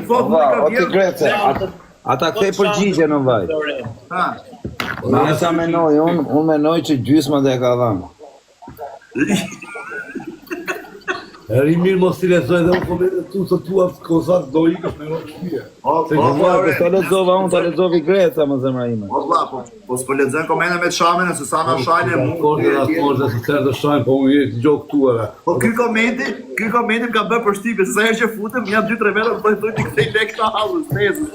thot nuk ka O ti Grece, ata kthej përgjigje në vaj. Unë sa menoj, unë menoj që gjysma dhe e ka dhënë. Eri mirë mos t'i lexoj dhe unë komentet tu të tua kozak do ikësh me rrugë shtëpie. Ta lexova unë, ta lexovi Greca më zemra ime. Po s'po lexojnë komente me Shamin se sa na shajnë mua. Koshte se të shajnë, po unë jek gjok tuara. Po ky komenti më ka bërë përshtypje, se sa herë që futem, janë 2-3 veta po thonë ti kthej lek ta hallës, tezës.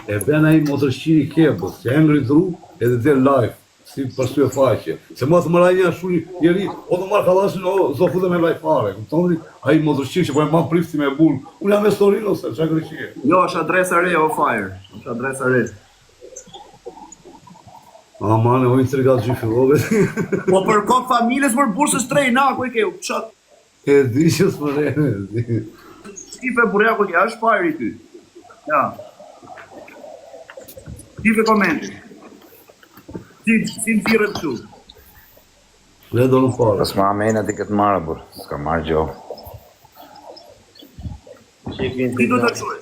E bën ai motorshiri kebës, që e ngri dru edhe dhe live. Si përstu e faqe. Se mos më rajnja shumë njeri, o të marrë kalashin, o zdo futem e lajfare. Këtoni, a i motorshik që po e ma prifti me bull. Unë jam e storino se, që a kërëshie. Jo, është adresa re, o fire. është adresa re. Mane, o intrigat që fillove. Po për kokë familjes për bursës trej, na, ku i ke, qat. E di që s'për e, Skipe burja ku ke, është fire i ty. Ja. Skipe komenti. Si më tire të shumë. Le do në parë. Pas ma amena ti këtë marë, bur. S'ka marë gjo. Ti do të quaj.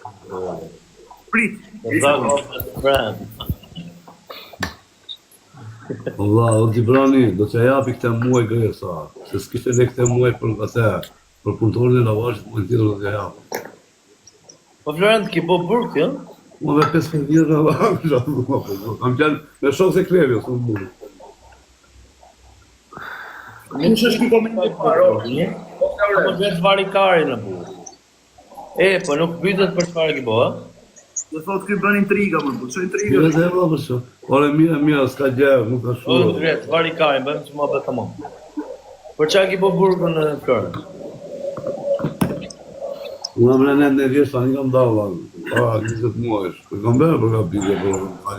Prit. Allah, o Gjibrani, do që japi këte muaj Gresa. Se s'kishte le këte muaj për këte. Për punëtorin e lavashit, më në tjetër do të japi. Po Florent, ki po burk, jo? Më me 15 vjetë në lavashit. Kam qenë me shok se klevi, ose më burë. Nuk është ki komenti parë, Po gjithë varikari në burë. Po nuk pytet për çfarë ki po, ha? Do thot ky bën intriga më, po ç'o intriga? Mire dhe e për shë. Ore mira, s'ka gjevë, nuk ka Po shumë. drejt, varikari, bëjmë që ma bëtë tamam. Për çfarë ki po burkën në Florent? Unë am rënet në vjesht, tani kam dalë, para 20 muajsh. Kam bërë për ka bide, për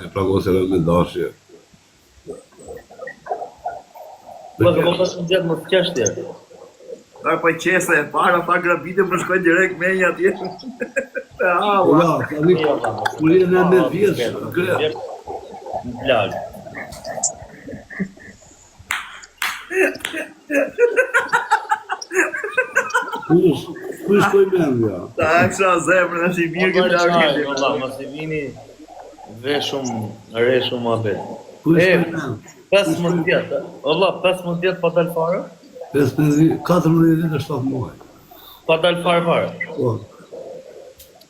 një plagose rënë me dashje. Po të po pasë në gjithë më të qeshtje. Ta po qese e para, ta grabite më shkojnë direkt me një atje. Ula, tani, kur jenë në vjesht, kre. Në plagë. Ku shkoj mendja? Ta kësha zemrë në shi mirë këtë arkit. Allah, mas i vini ve shumë, re shumë abet. Ku shkoj mendja? 15 vjetë, Allah, 15 vjetë pa dalë fare? 14 vjetë e 7 muaj. Pa dalë fare? Po.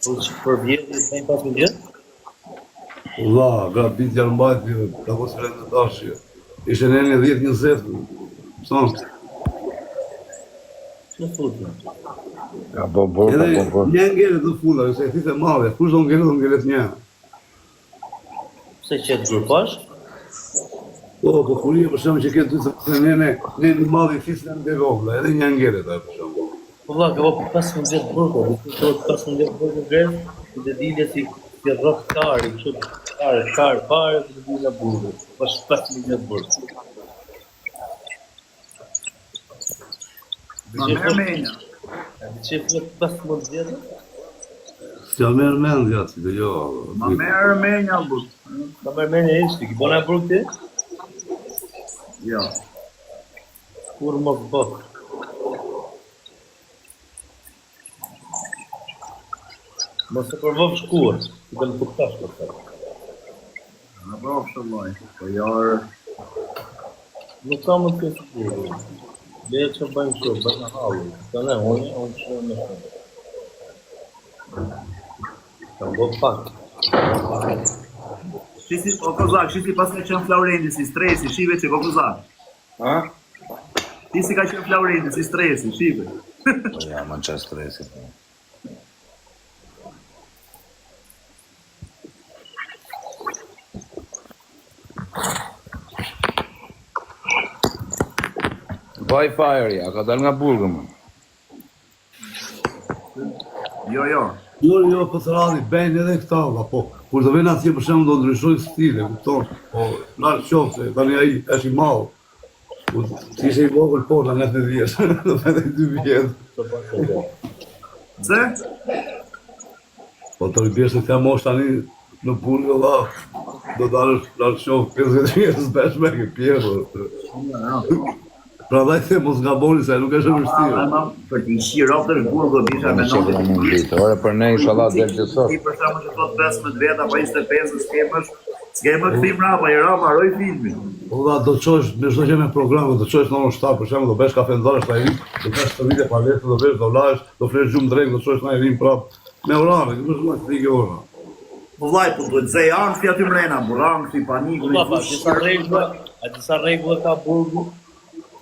Po që për vjetë, i 15 vjetë? Allah, grabit janë mbajtë, ka po së rëndë në dashje. Ishe në një 10-20, sonë. Që futë? Ja, bo. Edhe një ngellet në fulla, se e thite madhe, kush do ngellet një? Pse që të grupash? Po kurie për shumë që këtë të ne në madhe i fisë në dhe vogla, edhe një ngellet e për shumë. Po vla, ka po 15 vjetë burko, dhe të 15 vjetë burko grezë, dhe dilje si rrëth kari, kare, pare, dhe dilje burko. Pas 15 vjetë burko. Ma merë menja. Dhe që e fletë 15 vjetë? S'ja merë mendja si dhe jo. Ma merë menja, bus. Ka merë menja ishti, ki bona e burko ti? Jo. Kur më bëk? Mos e përvov shkuar, që të më kuptash për të. Në bëf shëlloj, po jarë. Nuk ka më të shkuar. Dhe që bëjmë shumë, bëjmë në halë. Të ne, unë shumë në shumë. Ka më bëf pak. Shisi, o kozak, shisi pas ka qenë Flaurendi, si stresi, shive që ko kozak. Ha? Shisi ka qenë Flaurendi, si stresi, shive. Ja, më në qa stresi. Vaj fire, ja, ka dal nga burgë, më. Jo. Jo, po të radi, bejnë edhe këta, po, kur të vena atje për shemë do ndryshojnë stile, kupton, po, lartë qofë, se tani aji është i malë, si ishe i vogël, po, në net në vjetë, do të i 2 vjetë. Se? Po të ribjesht të mosh tani në burgë, do dalësh lartë qofë, 50 vjetë s'besh me ke pjerë, Prandaj the mos gaboni se nuk është e vështirë. Për t'i shiroftë është burgo, bisha me nëndë. Ore për ne inshallah del të sot. Ti për shkakun që thot 15 vjet apo 25 s'kemë kthim rapa, i rapa haroj filmin. Po da do çosh me çdo gjë me programe, do çosh në orën 7 për shembull, do bësh kafe ndarësh ai, do bësh të vite palesë, do bësh do lash, do flesh gjumë drejt, do çosh në rim prap. Me orave, nuk është më 3 ora. Po vllai, po duhet zej anfi aty mrena, burran, si paniku. Disa rregulla ka burgu.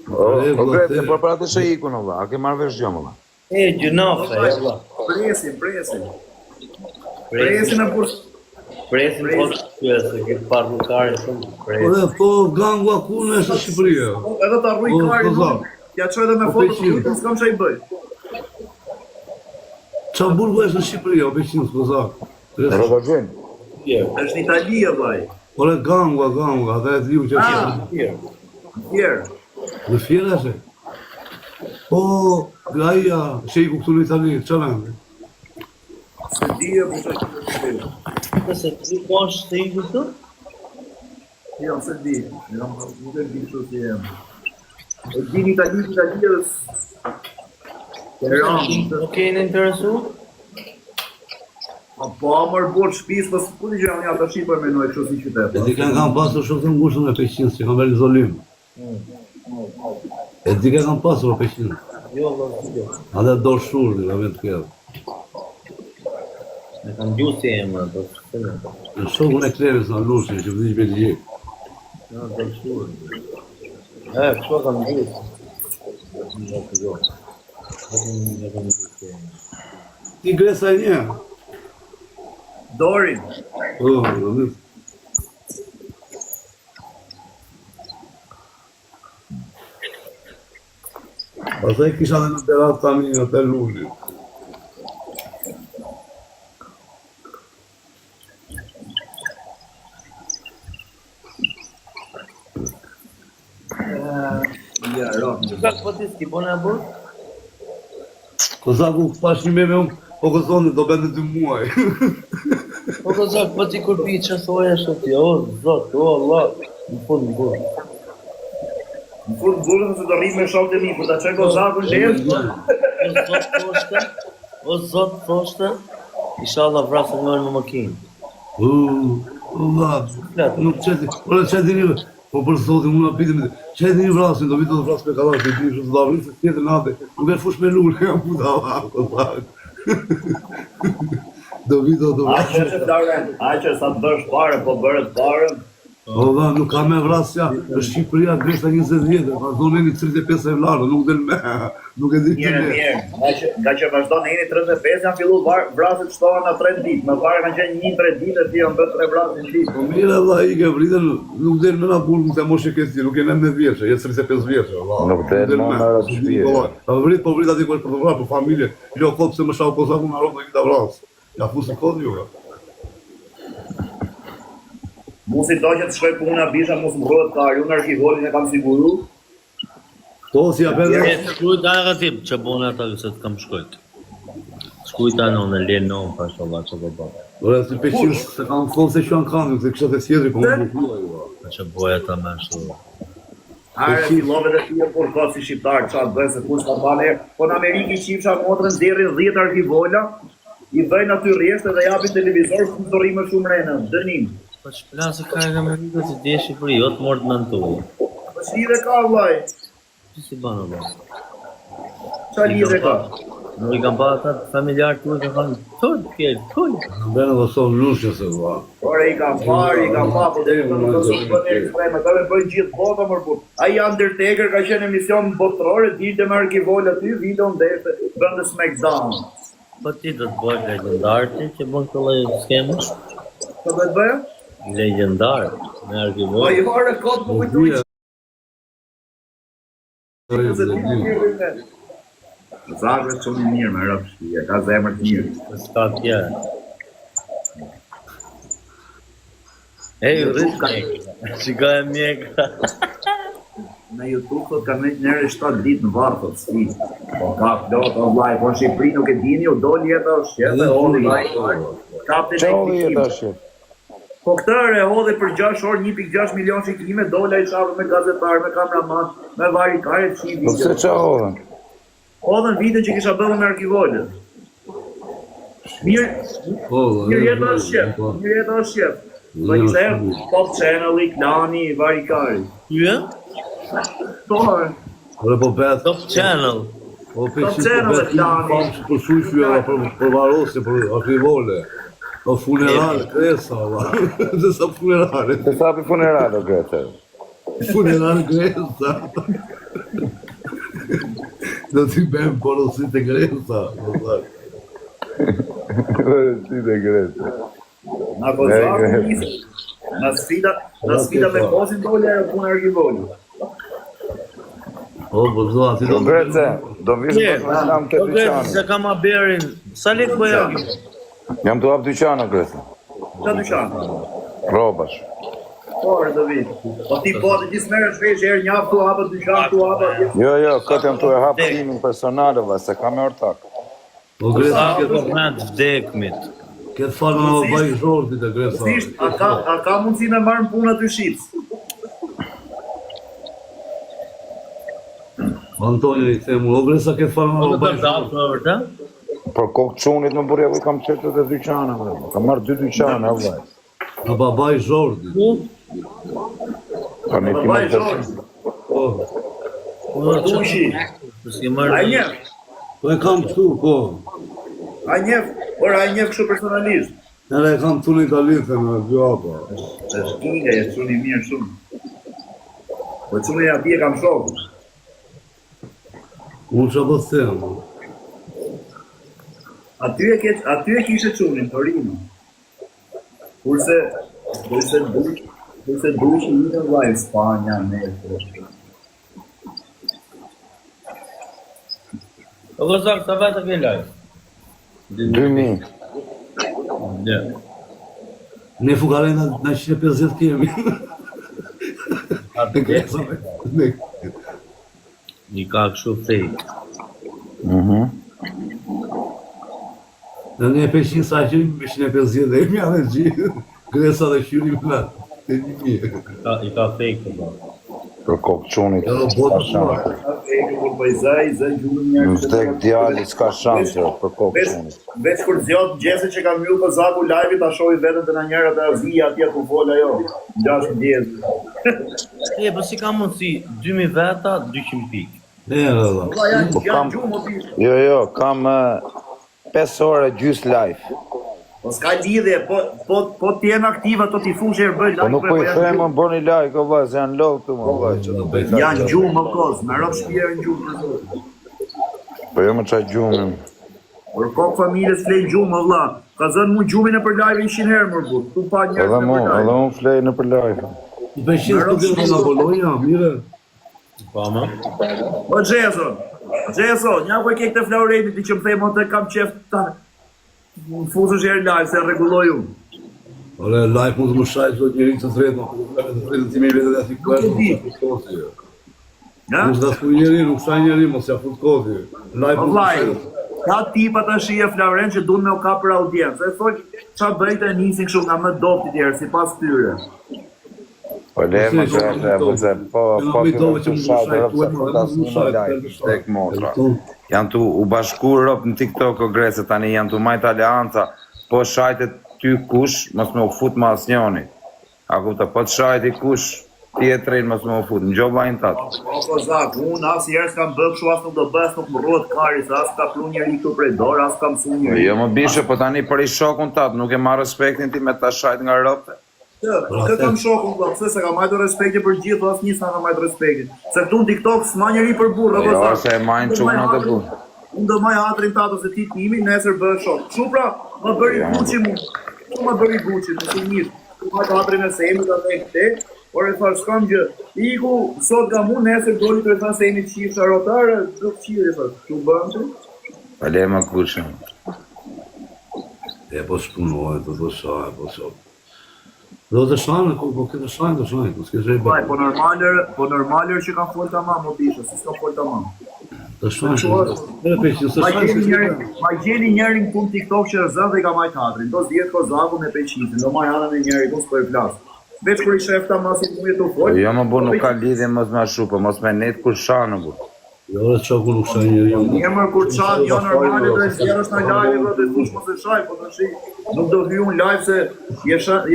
Po gretë, por për atë që ikun, valla, a ke marrë vesh gjë, valla? E, gjunafe, valla. Presin. Presin po të shtyë, se këtë parlukare shumë presin. Po gangu ku në është Shqipëria. Edhe ta rruj karin, ja çoj edhe me foto të s'kam çaj bëj. Qa burgu është në Shqipëria, o beqin, s'kozak. Robazhin. Është në Itali, vllai. Por e gangu, ata e t'liu që është Fjerë. në fjera se. Po, gaja, shejku këtu në Itali, që rëndë? Se dhije, po që Nëse ti po është të iku të? jam se di. Nuk e di kështu si jem. E di në Itali dhe Nuk e në interesu? Po amër bërë shpis, pas ku t'i gjë janë të shqipër me nojë kështu si qytet. E di kam pasur shumë të ngushën e peqinës, që kam bërë izolim. E di kam pasur o peqinës. Jo, vërë. A dhe dorë shurë, në vend të kjerë. Me kam gjusë e më, do të shkëllë. Në shokun e Klevis në Lushin, që vëdhi me një. Ja, do të shurë. Kështu kam gjusë. Ti gresa e një? Dorin. Po, pastaj kisha dhe në terat tani në hotel Lulli. Kozak po ti s'ki bona burg? Kozaku pash një me unë, po këzoni do bëndë 2 muaj. Po Kozak po ti kur pi që thoja shëti, o zot, o Allah, në fund në burg. Në fund burën se do rrim me shokët e mi, për ta qaj Kozakun lehtë. O zot thoshte, inshallah vrasën nga në makinë. Allah, nuk qëti, por qëti një, po për zotin, unë apitim, qëti një vrasin, do vitë do vrasë me kalar, të një shumë të davë, se tjetër nate, nuk e fush me lullë, jam puta vakë, do vitë do vrasë. Aqër sa të bësh pare, po bërët pare. Allah, nuk ka me vrasja, në Shqipëria gresa 20 vjetë, pa zonë e një 35 e vlarë, nuk del me, nuk e di të me. Mirë, nga që vazhdo në jeni 35, janë fillu vrasit shtohen në 3 ditë, më pare kanë qenë 1-3 ditë, e ti janë bërë 3 vrasit në ditë. Po mire, Allah, i ke vritën, nuk del me na burë, nuk të moshe këti, nuk e 19 vjeqë, jetë 35 vjeqë, Allah. Nuk del me në rëtë shpije. Ta vrit, po vrit ati kërë për të vrasë, për familje, jo kopë se më shau Kozaku në arrotë në kita vrasë. Ja fusi kodë ju, Musi do që të shkoj puna bisha, mos më rrët ka ju në arkivolin e kam siguru. To si apet dhe... Shkujt anë tip që bone ata se të kam shkujt. Shkujt anë në lenë në unë, pashtë Allah, që të bërë. Ore, si peqin se kam thonë se që anë kanë, se kështë të sjedri, po më bukua ju. Që boja ta me shtu. Are, filove dhe tje por ka si shqiptarë, qatë bëjë se kush ka bane. Po në Amerikë i shqipësha motrën zerin 10 arkivola, i bëjnë aty rjeshtë dhe japin televizor, së të rrimë shumë renën, dënim. Po që plasë ka e Amerikë si dhe Shqipëri, jo të mërë të nëntullë. Po që lidhe ka, vlaj? Që si banë, vlaj? Qa lidhe ka? Nuk i kam pa ata familjarë të ujë, kanë tullë, kjellë, tullë. Në bene dhe sonë lushë se vla. Ore, i kam pa, po dhe të nësë për një ekstreme, ka me bëjnë gjithë bota mërë putë. Aja Undertaker ka qenë emision botërore, dilte me arkivoll aty, video në deshte, bëndë SmackDown. Po ti do të bëjë legendarë ti që bënë të lejë skemës? Ka do të bëjë? Legendarë, me arkivoll. Po i hore kodë po kujtu Zagre që në mirë me rëpë shpije, ka zemër të mirë. Ska tjerë. Ej, rrështë mjekë, qika e mjekë. Në YouTube thot ka me njerë 7 ditë në varë, thot s'ki. Po ka plot, o vlaj, po në Shqipëri nuk e dini, o do njëta o shqepe, o vlaj. Kapte Qa o jetë o shqepe? Po këtë e hodhe për 6 orë 1.6 milion shikime, dola i shavë me gazetar, me kameraman, me varikaret, qivi. Po pse qa hodhen? Hodhen videon që kisha bërë me Arkivolën. Mirë jetë është shef, mirë jetë është shef. Dhe kisha e Top Channel, Klani, varikari. Tyë? Torë. Po bet. Top Channel. Po Top Channel e Klani. Për shujshja, për varose, për Arkivole. O funeral, Gresa, va. Dhe sa funerale. Të sapi funeral, o Greta. Funeral Gresa. Do t'i bëjmë porosit e Gresa. Porosit e Greta. Na kozakë njësë. Na sfida me posin dole e punë Arkivoli. O, po zdo, ati do Greta, do vishë për shlam të dyqanë. Se kam aberin. Sa lekë bëja? Jam të hap dyqanë, Greta. Qa dyqanë? Robash. Porë të vitë. Po ti po të gjithë merë shpesh, herë njafë tu hapë, dyqanë tu hapë. Jo, këtë jam të e hapë timin personalëve, se kam e ortak. O, Gresa, Sa moment vdekmit. këtë falë në baj Zhordit e Gresa. Sisht, a ka mundësi me marrë në punë aty shqipës? Antonio i themu, o Gresa, këtë falë në baj Zhordit. Për kokë qunit më burja, kam qëtë të dyqanë, kam marrë 2 dyqanë, vaj. Në babaj Zhordit. Pa me kime të Dushi. A njef? Po e kam këtu, po. A njef? Por a njef kështu personalisht? Nere e kam këtu në Italitë në Gjapa. E shkinga, e quni mirë shumë. Po quni ati e kam shokë. Unë që po të themë. Aty e kishe qunin, Torino. Kurse dushi i në vaj Spanja, Amerikë. O gëzak, sa vetë ke live? 2000. Ja. Ne fukarena në 150 kemi. Atë ke? Një ka kështu fake. Në një 500 sa qërim, me 150 dhe emi anë gjithë. Gresa dhe shyrim në të një mirë. I ka fake të ba. Për kokë qunit, Edhe botë të shua. Zaj gjumë njërë. në vdek djali, s'ka shansë, për kokë qunit. Veç kur zjot gjese që kam mjullë Kozaku live-i, ta shoj vetën të në njërë të azija atje ku fola jo. 6 djezë. Po si ka mundësi 2000 veta, 200 pikë. Edhe. Janë gjumë o pishë. Jo, kam 5 ore gjys live. Po s'ka lidhje, po t'jen aktiva, to t'i fushë e bëj Po nuk po i live. thejmë më bërni like, o vaj, se janë love të më vaj. Janë gjumë o kozë, me rëpë shpjerë në gjumë. Po jo më qaj gjumën. Por kokë familjes flejnë gjumë, vëlla. Ka zënë mu gjumin e për live 100 herë më rëbut. Tu pa njërë Edhe në për live. unë flej në për live. Në 500 të gëmë në Bologna, mire. Pa ma? O Gjeso, një ku e ke këtë Flauretit i që më thejmë të kam qef ta. Në fuzë është herë live, se regulloj unë. Ore, live mund të më shajtë të njëri të tretë, të tretë të me i vete dhe ati kërë, Nuk e di. nuk shafut koti. Ja? Nuk shda s'ku njëri, nuk shaj njëri, mos shafut koti. Live O mund të vlaj, shajtë. ka tipa të shije Flauren që dun me o ka për audiencë. E thoi, qa bëjtë e nisin kështu nga më dopti tjerë, si pas tyre. Po le më gjete, vëzë, po të shatë rëpë se fëtas një më like, tek motra. Janë tu u bashku rëpë në TikTok o Grese, tani janë tu majtë alianca, po shajtet ty kush, mos me u fut ma asnjoni. A kupta, po të shajti kush, tjetërin mos me u fut, në gjobajnë tatë. O Kozak, unë asë jerë s'kam bëgë shu, asë nuk do bëjë, asë nuk më rrët kari, se asë ka plu njëri këtu prej dorë, asë kam su njëri. Jo më bishe, po tani për i shokun tatë, nuk e ma respektin ti me ta shajt nga rëpë. Këtë kam shokun, pëse se ka majtë respekti për gjithë, asë njësë ka majtë respekti. Se këtu në TikTok s'ma njëri për burë, o Jo, Kozak. se e majnë quna të burë. Unë do maj hatrin tato se ti timi, nesër bëhe shok. Që pra, më bëri Gucci mu. Që më bëri Gucci, më të njërë. Që ma të hatrin e sejmë, të të këte. Por e thar, s'kam gjë. Iku, sot nga mu, nesër doli të e tha sejmë të qifë sharotarë, të qirë, e thar. Që bëhem që? Pa le më kushën. E po shpunohet, do të shaj, po shok. Do të shajnë, po këtë shajnë, do shajnë, po s'ke shaj Vaj, po normalër që kam folë të mamë, o bishë, si s'ka folë të mamë. Të shfaqë. Ma gjeni njërin këtu në TikTok që rëzën dhe i ka majtë hatrin. Do s'djetë Kozaku me peqitin, do maj anën e njëri, do s'po e flasë. Veç kër i shefta masit mu jetu folë. Jo më bu nuk ka lidhje mos ma shu, po mos me net kur shanë bu. Jo dhe qoku nuk shaj njëri. Njëmër kur qanë, jo normale dhe zjerë është në live dhe të tush mos e shaj, po të shi, nuk do hyu në live se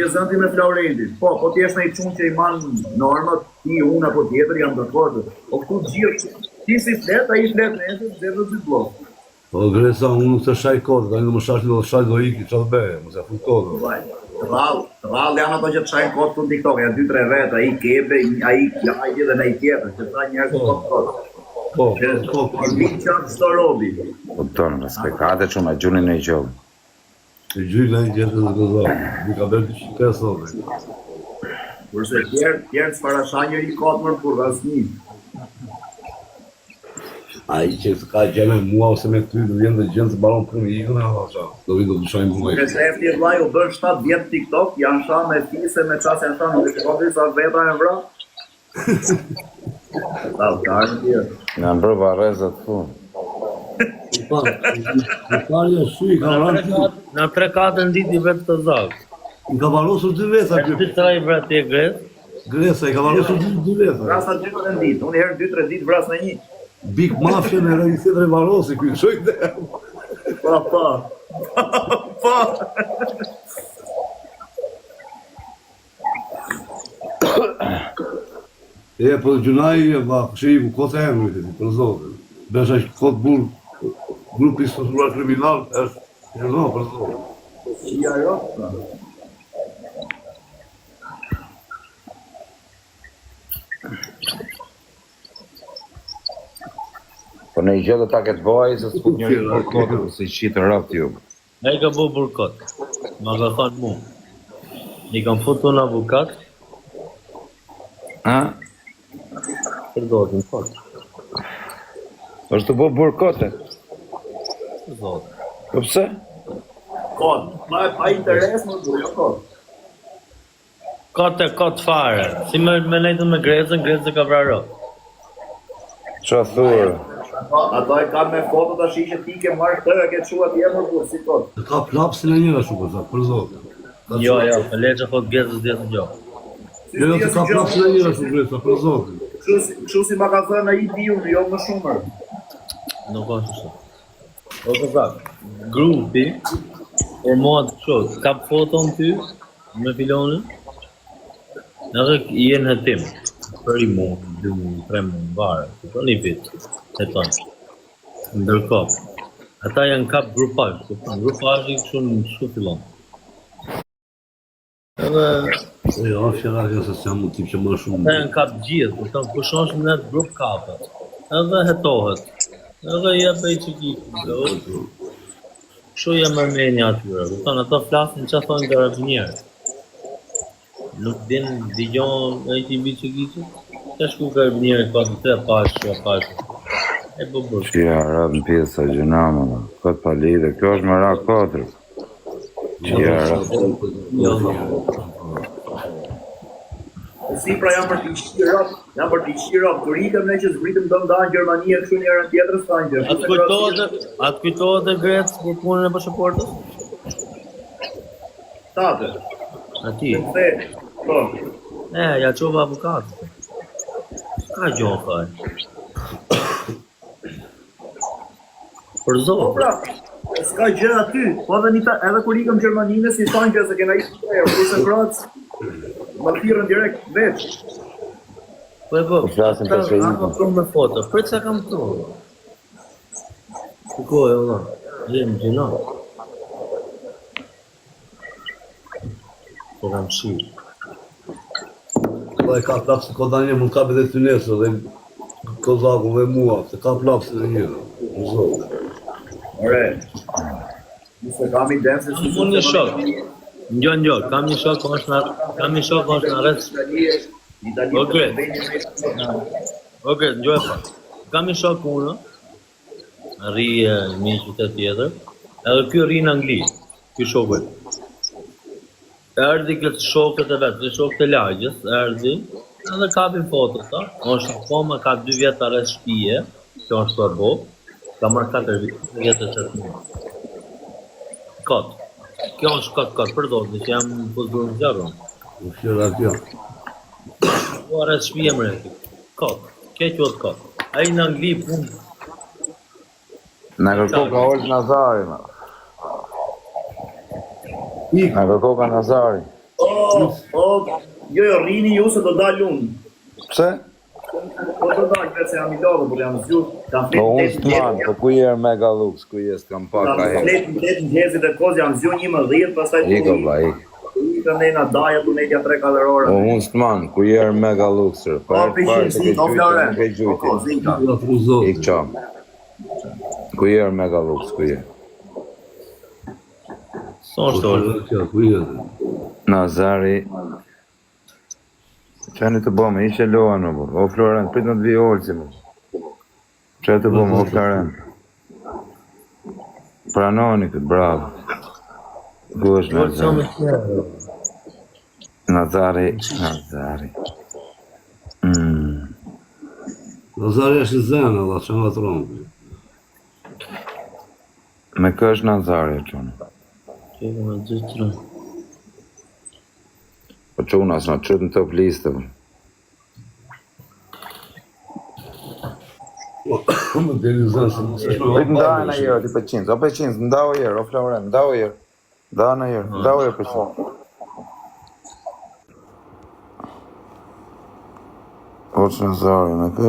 je zëndi me Flaurentin. Po t'jesh në i qunë që i manë normët, ti, unë apo tjetër jam dëkordë. O këtu gjirë, ti si flet, a i flet në esë, dhe dhe dy blokë. Po Gresa, unë nuk të shaj kodë, ka një më shash një shaj do iki, që të beje, më se fut kodë. Rallë janë ato që të shajnë kodë të në TikTok, ja 2-3 vetë, a i kebe, a i klajti dhe në i tjetër, që ta njerë të kodë. Po, Linë qatë shto robi. Po tonë, respektate që me gjunin e i qovë. e gjyjnë në i gjithë dhe gëzarë, një ka bërë të qytetë dhe. Kurse tjerë të parasha njëri kodë mërë kur asni. A i që ka gjene mua ose me ty, do vjen dhe gjenë të baron punë i ikën e qa, do vinë do të shajnë mua i. Këse efti e vlaj u bërë 7 vjetë TikTok, janë sha me fise, me qasë janë sha, nuk e shkodri sa veta e vra. Ta vëtarë në tjerë. Në më bërë barezat punë. Në parja shy, ka vranë ty. Në 3-4 ditë i vetë të zakë. I ka varosur 2 veta Në 2-3 i vratë e Gresë. Gresa, i ka varosur 2 veta. Vrasa 2-3 ditë, unë herë 2-3 ditë vras në një. Big Mafia në realitet e varosi, kuj shojt dhe. Pa. E, po gjunaj, që i ku kote e mërë, për zote. Besha që kote burë, grupi strukturar kriminal, është, no, për zote. Qia jo? Po në i gjithë ta këtë vaj, se s'puk njëri burkotër, se i qitë rëpë t'ju. E ka bu burkot. Ma ka thënë mu. I kam futu në avukat, Ha? për zotë në fort. është të bo burkote? Për zotë. Po pse? Kod, pa interes më du, jo kod. Kot fare. Si me nejtën me Grezën, Grezë ka vrarë. Qa thurë? Ato e kam me foto të shi që ti ke marrë këtë, e ke qua tjemër kur, si kod. Ka plapsin e njëra shumë, për zote. Jo, për leqë thot Grezës djetë në gjohë. Jo, të ka plapsin e njëra shumë, Gresa, për zote. Kështu si ma ka thënë a i diun, jo më shumër. Nuk është shumë. O të thakë, grupi, por mua të qëtë, kap foton ty, me filonën, edhe jenë hetim, për i mund, 2 mund, 3 mund, varë, për një vit, heton. Ndërkohë, ata janë kap grupazh, grupazhi kështu në fillon. Edhe Jo, fjera kjo se s'jam më tip që më shumë. ata janë kap gjithë, kupton, kush është në atë grup kapet, edhe hetohet, edhe jep e që kikë, kështu jam Armenia atyre, kupton, ata flasin që thonë karabinjerë. Nuk din digjon e ti bi që kikë, që shku karabinjerë ka të te pashë. E bëbër. Që ja rap në pjesë a gjënamë, këtë pa lidhe, kjo është më ra 4. Që ja rap. Si pra janë për t'i qirap, kur ikëm ne që zbritëm do nda në Gjermani e kështu njërën tjetër s'kanë gjë. Atë kujtohet dhe Grecë për punën e pasaportës? Tate, Ati. po, Ja qova avukatët. Ka gjohë, faj. Për po zotë. pra, s'ka gjë aty, po edhe kur ikëm Gjermaninë si s'kanë gjë se kena ikë të e, kurse kratës, më thirën direkt veç. Po e bë, flasim për shëjitën. Kam pru me foto, për që kam pru? Shikoj, Allah, jemë gjina. Po kam shirë. Po e ka plapsin kodanje, mund ka edhe ty nesër dhe Kozaku dhe mua, se ka plapsin e njëra. Për zote. Ore, nëse kam i denë se Kam unë një shok. Njo, kam një shok, është në arrest. Ok, njo e pa. Kam një shok unë, rri në një qytet tjetër, edhe kjo rri në Angli, kjo shokët. Erdi këtë shokët e vetë, shokët e lagjës, erdi, edhe kapin foto, ta. Është akoma ka 2 vjetë arrest shtije, Kjo është për bo, ka marrë 4 vjetë të të një. Kot. Kjo është kot, përdor, dhe që jam pëzdur në gjarën. U shqera kjo. Po arret shpije më reki. Kot. Kjo quhet kot. Ai në Angli punë. Në kërko ka Olt Nazari, ma. Në kërko ka Nazari. Jo, rini ju se do dalë unë. Pse? Po do dalë, vetë se jam i lodhë, por jam zgjur. Po unë s'man, po ku je Mega Lux, ku je s'kam pak ka Kam hek. fletë në hezit e koz, jam zgjur 11, pastaj Iko vla, ik. Ika nejna daja, tu nejtja 3 kalorore. Po unë s'man, ku je Mega Luxer. Po, pishin si, o flore. Nuk e gjujti. Zika. Ja fruzot. Ik qam. Ku je Mega Lux, ku je? Sa është orë? Kjo, ku jetë? Nazari. Qani të bëmë, ishe loa në bërë. O Florent, prit në të vijë olë si më. Që të bëmë, o Florent. Pranoni këtë, bravo. Ku është Nazari? Nazari. Nazari është zenë, Allah, që nga tronë. Me kë është Nazari, qënë? Që me gjithë Po qënë, asë në qëtë në top listë, bërë. Më deli zenë, se më së Prit ndaj në jërë, ti për qinës. O për qinës, ndau jërë, o Florent, ndau jërë. Ndau jërë për qinës. O që Nazari, me kë